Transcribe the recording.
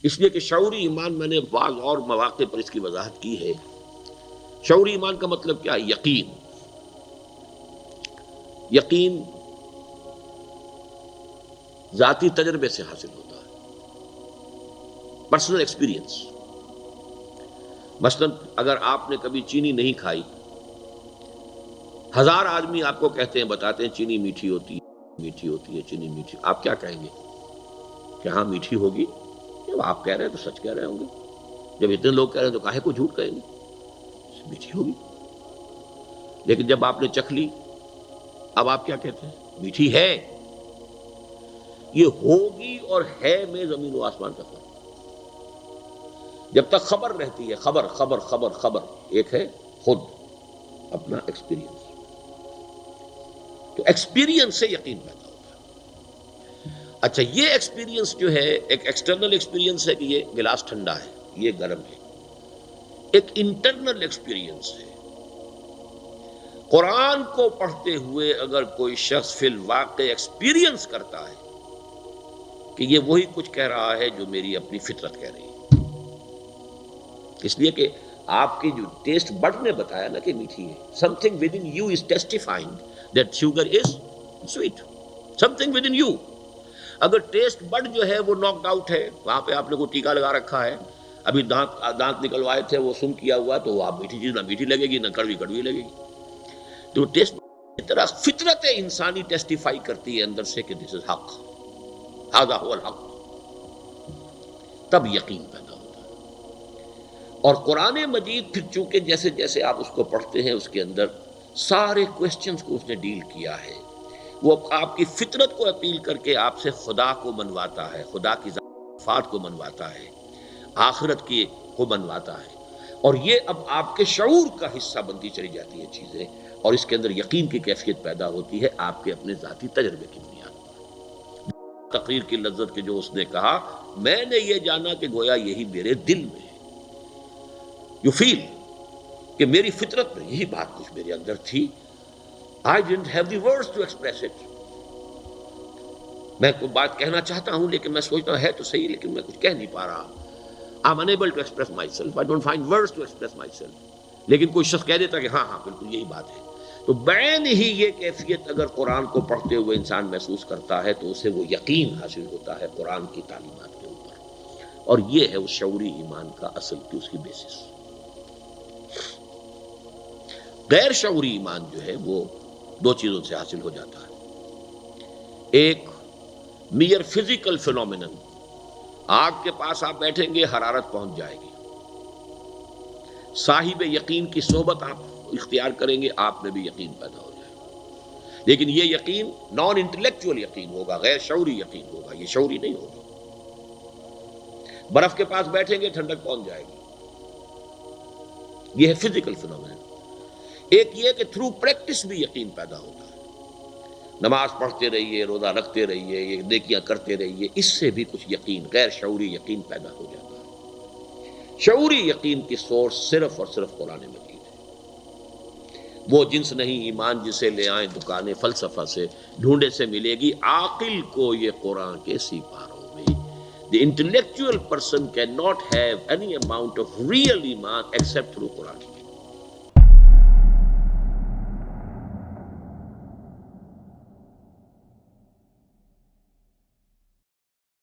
اس لیے کہ شعوری ایمان میں نے بعض اور مواقع پر اس کی وضاحت کی ہے. شعوری ایمان کا مطلب کیا ہے؟ یقین. یقین ذاتی تجربے سے حاصل ہوتا ہے، پرسنل ایکسپیرینس. مثلا اگر آپ نے کبھی چینی نہیں کھائی، 1000 آدمی آپ کو کہتے ہیں، بتاتے ہیں چینی میٹھی ہوتی ہے، میٹھی ہوتی ہے، چینی میٹھی، آپ کیا کہیں گے کہ ہاں میٹھی ہوگی؟ جب آپ کہہ رہے ہیں تو سچ کہہ رہے ہوں گے. جب اتنے لوگ کہہ رہے ہیں تو کاہے کو جھوٹ کہیں گے؟ میٹھی ہوگی. لیکن جب آپ نے چکھ لی، اب آپ کیا کہتے ہیں؟ میٹھی ہے. یہ ہوگی اور ہے میں زمین و آسمان کا فرق. جب تک خبر رہتی ہے، خبر خبر خبر خبر، ایک ہے خود اپنا ایکسپیرینس. تو ایکسپیرینس سے یقین پیدا ہوتا ہے. اچھا، یہ ایکسپیرینس جو ہے ایک ایکسٹرنل ایکسپیرینس ہے کہ یہ گلاس ٹھنڈا ہے، یہ گرم ہے. ایک انٹرنل ایکسپیرینس ہے. قرآن کو پڑھتے ہوئے اگر کوئی شخص فی الواقع ایکسپیرینس کرتا ہے کہ یہ وہی کچھ کہہ رہا ہے جو میری اپنی فطرت کہہ رہی ہے. اس لیے کہ آپ کی جو ٹیسٹ بڈ نے بتایا نا کہ میٹھی ہے. Something within you is testifying that sugar is sweet. Something within you. اگر ٹیسٹ بڈ جو ہے وہ ناکڈ آؤٹ ہے، وہاں پہ آپ نے کوئی ٹیکا لگا رکھا ہے، ابھی دانت نکلوائے تھے، وہ سن کیا ہوا، تو آپ میٹھی چیز نہ میٹھی لگے گی، نہ کڑوی کڑوی لگے گی. تو ٹیسٹ اس طرح فطرت انسانی ٹیسٹیفائی کرتی ہے اندر سے کہ دس از حق، ھذا ھو الحق. تب یقین پیدا ہوتا ہے. اور قرآن مجید پھر چونکہ جیسے جیسے آپ اس کو پڑھتے ہیں، اس کے اندر سارے کوسچنز کو اس نے ڈیل کیا ہے. وہ آپ کی فطرت کو اپیل کر کے آپ سے خدا کو منواتا ہے، خدا کی صفات کو منواتا ہے، آخرت کی کو منواتا ہے. اور یہ اب آپ کے شعور کا حصہ بنتی چلی جاتی ہیں چیزیں، اور اس کے اندر یقین کی کیفیت پیدا ہوتی ہے آپ کے اپنے ذاتی تجربے کی بنیاد پر. تقریر کی لذت کے جو اس نے کہا، میں نے یہ جانا کہ گویا یہی میرے دل میں ہے. یو فیل کہ میری فطرت میں یہی بات کچھ میرے اندر تھی. I didn't have the words to express it. میں کوئی بات کہنا چاہتا ہوں لیکن میں سوچتا ہوں ہے تو صحیح، لیکن میں کچھ کہہ نہیں پا رہا. I'm unable to express myself. I don't find words to express myself. لیکن کوئی شخص کہہ دیتا کہ ہاں ہاں بالکل یہی بات ہے. تو بعین ہی یہ کیفیت اگر قرآن کو پڑھتے ہوئے انسان محسوس کرتا ہے تو اسے وہ یقین حاصل ہوتا ہے قرآن کی تعلیمات کے اوپر. اور یہ ہے اس شعوری ایمان کا اصل کی اس کی بیسس. غیر شعوری ایمان جو ہے وہ دو چیزوں سے حاصل ہو جاتا ہے. ایک میئر فزیکل فینومینن، آگ کے پاس آپ بیٹھیں گے حرارت پہنچ جائے گی. صاحب یقین کی صحبت آپ اختیار کریں گے، آپ میں بھی یقین پیدا ہو جائے گا. لیکن یہ یقین نان انٹلیکچوئل یقین ہوگا، غیر شعوری یقین ہوگا، یہ شعوری نہیں ہوگا. برف کے پاس بیٹھیں گے ٹھنڈک پہنچ جائے گی، یہ ہے فزیکل فینومینن. ایک یہ کہ تھرو پریکٹس بھی یقین پیدا ہوتا ہے. نماز پڑھتے رہیے، روزہ رکھتے رہیے، یہ نیکیاں کرتے رہیے، اس سے بھی کچھ یقین، غیر شعوری یقین پیدا ہو جاتا ہے. شعوری یقین کی سورس صرف اور صرف قرآن مجید ہے. وہ جنس نہیں ایمان جسے لے آئیں دکانیں فلسفہ سے، ڈھونڈے سے ملے گی عاقل کو یہ قرآن کے سیپاروں میں. The intellectual person cannot have any amount of real iman except through Quran.